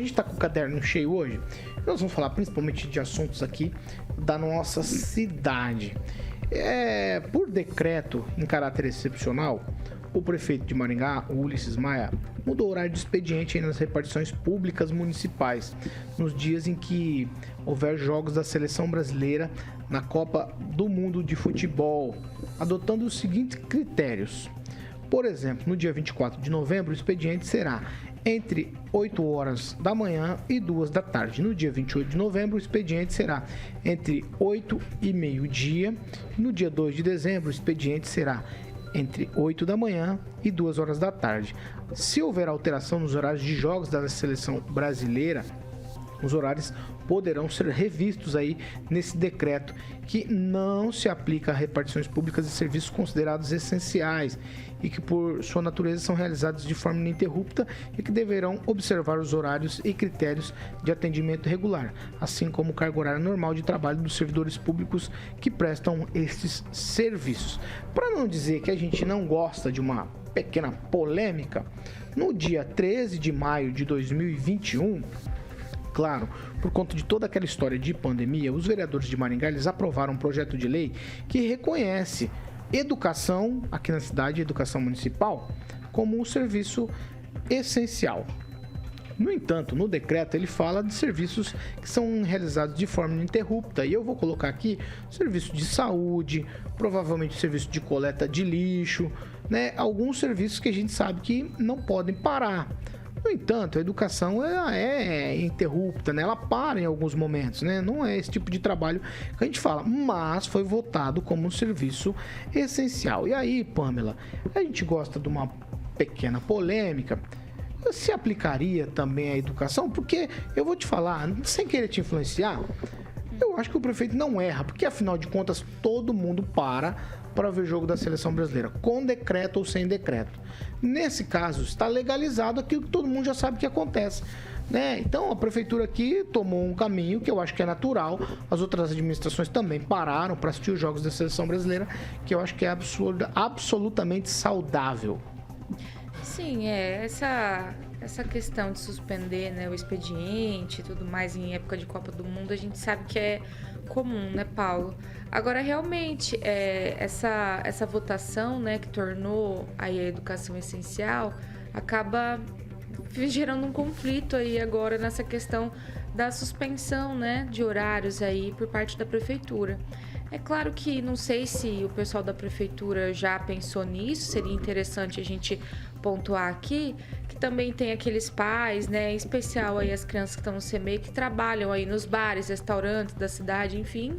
gente está com o caderno cheio hoje. Nós vamos falar principalmente de assuntos aqui da nossa cidade. Por decreto, em caráter excepcional, o prefeito de Maringá, o Ulisses Maia, mudou o horário de expediente nas repartições públicas municipais, nos dias em que houver jogos da seleção brasileira na Copa do Mundo de Futebol, adotando os seguintes critérios. Por exemplo, no dia 24 de novembro, o expediente será entre 8 horas da manhã e 2 da tarde. No dia 28 de novembro, o expediente será entre 8 e meio-dia. No dia 2 de dezembro, o expediente será entre 8 da manhã e 2 horas da tarde. Se houver alteração nos horários de jogos da seleção brasileira, os horários poderão ser revistos aí nesse decreto, que não se aplica a repartições públicas de serviços considerados essenciais e que por sua natureza são realizados de forma ininterrupta e que deverão observar os horários e critérios de atendimento regular, assim como o carga horária normal de trabalho dos servidores públicos que prestam estes serviços. Para não dizer que a gente não gosta de uma pequena polêmica, no dia 13 de maio de 2021, claro, por conta de toda aquela história de pandemia, os vereadores de Maringá eles aprovaram um projeto de lei que reconhece educação, aqui na cidade, educação municipal, como um serviço essencial. No entanto, no decreto ele fala de serviços que são realizados de forma ininterrupta, e eu vou colocar aqui serviço de saúde, provavelmente serviço de coleta de lixo, né? Alguns serviços que a gente sabe que não podem parar. No entanto, a educação ela é interrupta, né? Ela para em alguns momentos, né? Não é esse tipo de trabalho que a gente fala, mas foi votado como um serviço essencial. E aí, Pamela, a gente gosta de uma pequena polêmica. Se aplicaria também à educação? Porque eu vou te falar, sem querer te influenciar, eu acho que o prefeito não erra, porque afinal de contas todo mundo para ver o jogo da seleção brasileira, com decreto ou sem decreto. Nesse caso, está legalizado aquilo que todo mundo já sabe que acontece, né? Então, a prefeitura aqui tomou um caminho que eu acho que é natural. As outras administrações também pararam para assistir os jogos da seleção brasileira, que eu acho que é absolutamente saudável. Sim, essa questão de suspender, né, o expediente e tudo mais em época de Copa do Mundo, a gente sabe que é comum, né, Paulo? Agora, realmente, essa votação, né, que tornou aí a educação essencial, acaba gerando um conflito aí agora nessa questão da suspensão, né, de horários aí por parte da prefeitura. É claro que não sei se o pessoal da prefeitura já pensou nisso, seria interessante a gente pontuar aqui, que também tem aqueles pais, né, em especial aí as crianças que estão no CMEI, que trabalham aí nos bares, restaurantes da cidade, enfim,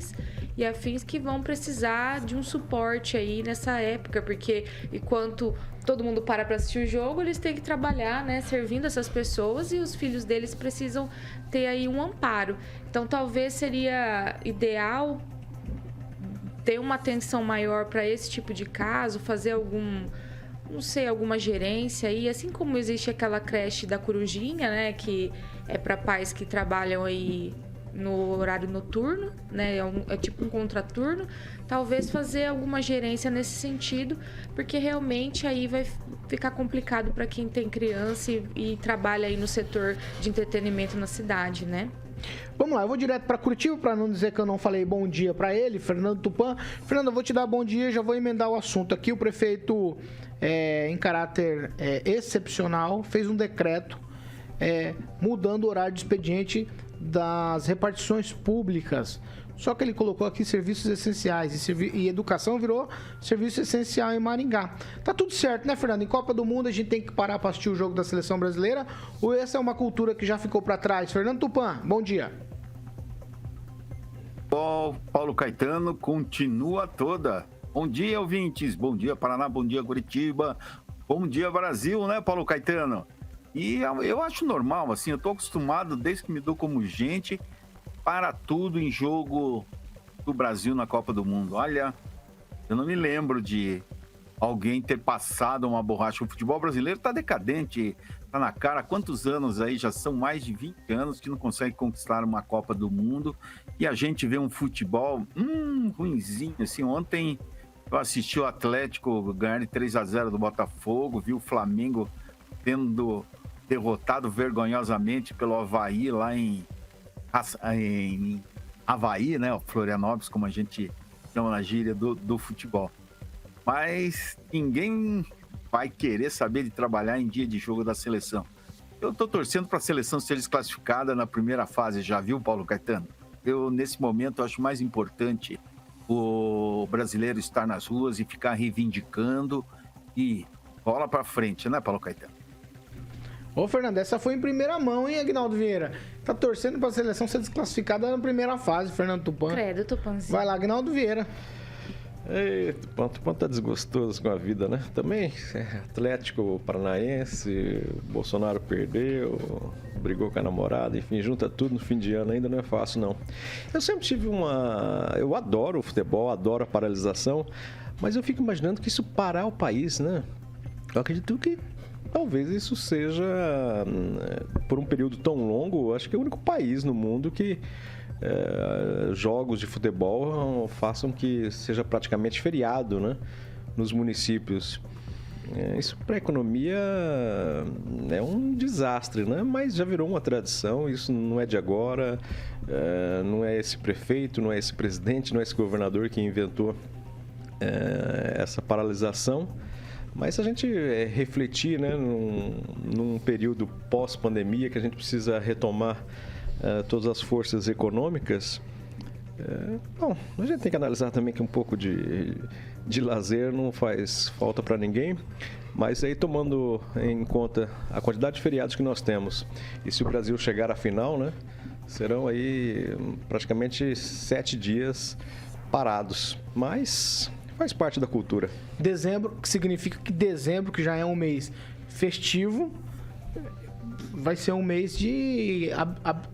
e afins que vão precisar de um suporte aí nessa época, porque enquanto todo mundo para assistir o jogo, eles têm que trabalhar, né, servindo essas pessoas, e os filhos deles precisam ter aí um amparo. Então, talvez seria ideal ter uma atenção maior para esse tipo de caso, fazer alguma gerência aí, assim como existe aquela creche da Corujinha, né, que é para pais que trabalham aí no horário noturno, né, é tipo um contraturno, talvez fazer alguma gerência nesse sentido, porque realmente aí vai ficar complicado para quem tem criança e trabalha aí no setor de entretenimento na cidade, né? Vamos lá, eu vou direto para Curitiba, para não dizer que eu não falei bom dia para ele, Fernando Tupan. Fernando, eu vou te dar bom dia, já vou emendar o assunto aqui. O prefeito, em caráter excepcional, fez um decreto mudando o horário de expediente das repartições públicas. Só que ele colocou aqui serviços essenciais e educação virou serviço essencial em Maringá. Tá tudo certo, né, Fernando? Em Copa do Mundo a gente tem que parar para assistir o jogo da seleção brasileira, ou essa é uma cultura que já ficou para trás? Fernando Tupan, bom dia. Paulo Caetano continua toda. Bom dia, ouvintes. Bom dia, Paraná. Bom dia, Curitiba. Bom dia, Brasil, né, Paulo Caetano? E eu acho normal, assim, eu tô acostumado desde que me dou como gente para tudo em jogo do Brasil na Copa do Mundo. Olha, eu não me lembro de alguém ter passado uma borracha. O futebol brasileiro tá decadente, tá na cara. Há quantos anos aí? Já são mais de 20 anos que não consegue conquistar uma Copa do Mundo. E a gente vê um futebol ruinzinho. Assim, ontem eu assisti o Atlético ganhar de 3-0 do Botafogo, vi o Flamengo tendo derrotado vergonhosamente pelo Avaí lá em Avaí, né? Florianópolis, como a gente chama na gíria do futebol. Mas ninguém vai querer saber de trabalhar em dia de jogo da seleção. Eu tô torcendo para a seleção ser desclassificada na primeira fase, já viu, Paulo Caetano? Eu, nesse momento, acho mais importante o brasileiro estar nas ruas e ficar reivindicando e bola para frente, né, Paulo Caetano? Ô, Fernando, essa foi em primeira mão, hein, Aguinaldo Vieira? Tá torcendo pra seleção ser desclassificada na primeira fase, Fernando Tupan. Credo, Tupanzinho. Vai lá, Aguinaldo Vieira. Tupan tá desgostoso com a vida, né? Também Atlético Paranaense, Bolsonaro perdeu, brigou com a namorada, enfim, junta tudo no fim de ano, ainda não é fácil, não. Eu sempre tive eu adoro o futebol, adoro a paralisação, mas eu fico imaginando que isso parar o país, né? Eu acredito que talvez isso seja, por um período tão longo, acho que é o único país no mundo que jogos de futebol façam que seja praticamente feriado, né, nos municípios. Isso para a economia é um desastre, né? Mas já virou uma tradição, isso não é de agora, não é esse prefeito, não é esse presidente, não é esse governador que inventou essa paralisação. Mas se a gente refletir, né, num período pós-pandemia que a gente precisa retomar todas as forças econômicas, bom, a gente tem que analisar também que um pouco de lazer não faz falta para ninguém, mas aí tomando em conta a quantidade de feriados que nós temos, e se o Brasil chegar à final, né, serão aí praticamente 7 dias parados, mas faz parte da cultura. Dezembro, que significa que dezembro, que já é um mês festivo, vai ser um mês de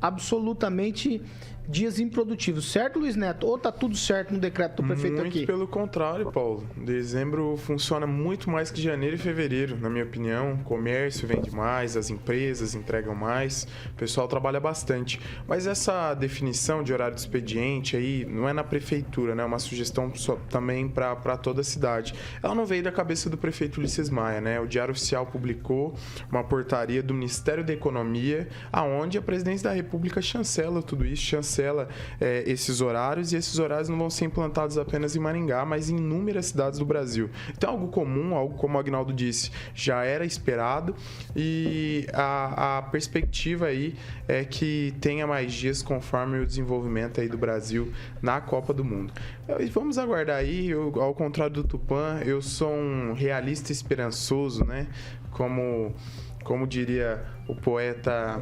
absolutamente dias improdutivos, certo, Luiz Neto? Ou tá tudo certo no decreto do prefeito muito aqui? Muito pelo contrário, Paulo. Dezembro funciona muito mais que janeiro e fevereiro, na minha opinião. O comércio vende mais, as empresas entregam mais, o pessoal trabalha bastante. Mas essa definição de horário de expediente aí não é na prefeitura, né? É uma sugestão também para toda a cidade. Ela não veio da cabeça do prefeito Ulisses Maia, né? O Diário Oficial publicou uma portaria do Ministério da Economia, aonde a Presidência da República chancela tudo isso, chancela esses horários, e esses horários não vão ser implantados apenas em Maringá, mas em inúmeras cidades do Brasil. Então, algo comum, algo como o Aguinaldo disse, já era esperado, e a perspectiva aí é que tenha mais dias conforme o desenvolvimento aí do Brasil na Copa do Mundo. Vamos aguardar aí, ao contrário do Tupan, eu sou um realista esperançoso, né? Como diria o poeta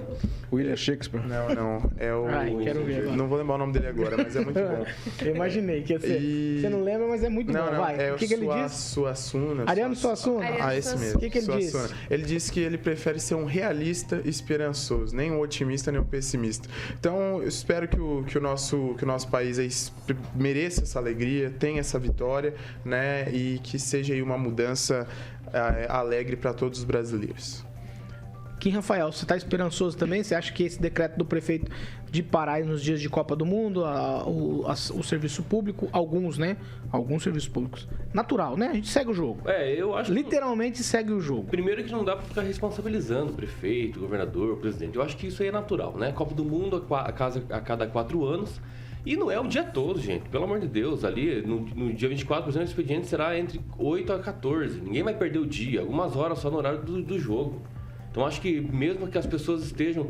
William Shakespeare. Não, é o... quero ver agora. Não vou lembrar o nome dele agora, mas é muito bom. Eu imaginei que ia ser. Você não lembra, mas é muito bom. Vai. É o que ele diz? Suassuna. Ariano Suassuna? Esse mesmo. O que ele diz? Ele disse que ele prefere ser um realista esperançoso, nem um otimista, nem um pessimista. Então, eu espero que o nosso país aí mereça essa alegria, tenha essa vitória, né? E que seja aí uma mudança alegre para todos os brasileiros. Aqui, Rafael, você está esperançoso também? Você acha que esse decreto do prefeito de parar nos dias de Copa do Mundo, o serviço público, alguns, né? Alguns serviços públicos. Natural, né? A gente segue o jogo. Eu acho literalmente segue o jogo. Primeiro que não dá para ficar responsabilizando o prefeito, o governador, o presidente. Eu acho que isso aí é natural, né? Copa do Mundo a cada 4 anos. E não é o dia todo, gente. Pelo amor de Deus. Ali, no dia 24, por exemplo, o expediente será entre 8 a 14. Ninguém vai perder o dia. Algumas horas só no horário do jogo. Então, acho que mesmo que as pessoas estejam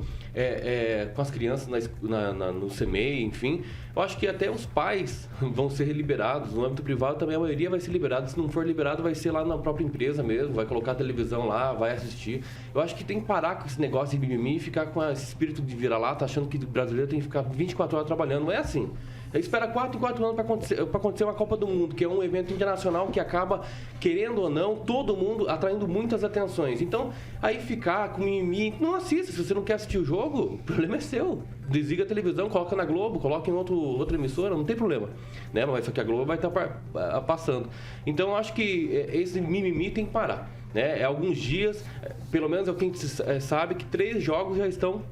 com as crianças no CMEI, enfim, eu acho que até os pais vão ser liberados. No âmbito privado também a maioria vai ser liberada. Se não for liberado, vai ser lá na própria empresa mesmo, vai colocar a televisão lá, vai assistir. Eu acho que tem que parar com esse negócio de mimimi e ficar com esse espírito de vira-lata, achando que o brasileiro tem que ficar 24 horas trabalhando. Não é assim. Espera 4 em 4 anos para acontecer uma Copa do Mundo, que é um evento internacional que acaba, querendo ou não, todo mundo atraindo muitas atenções. Então, aí ficar com mimimi, não assista. Se você não quer assistir o jogo, o problema é seu. Desliga a televisão, coloca na Globo, coloca em outra emissora, não tem problema. Né? Mas só que a Globo vai estar passando. Então, eu acho que esse mimimi tem que parar. Né? Alguns dias, pelo menos é o que a gente sabe, que 3 jogos já estão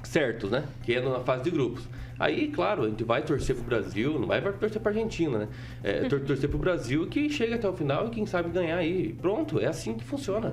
certos, né? Que é na fase de grupos. Aí, claro, a gente vai torcer pro Brasil, não vai torcer pra Argentina, né? Torcer pro Brasil que chega até o final e quem sabe ganhar aí. Pronto, é assim que funciona.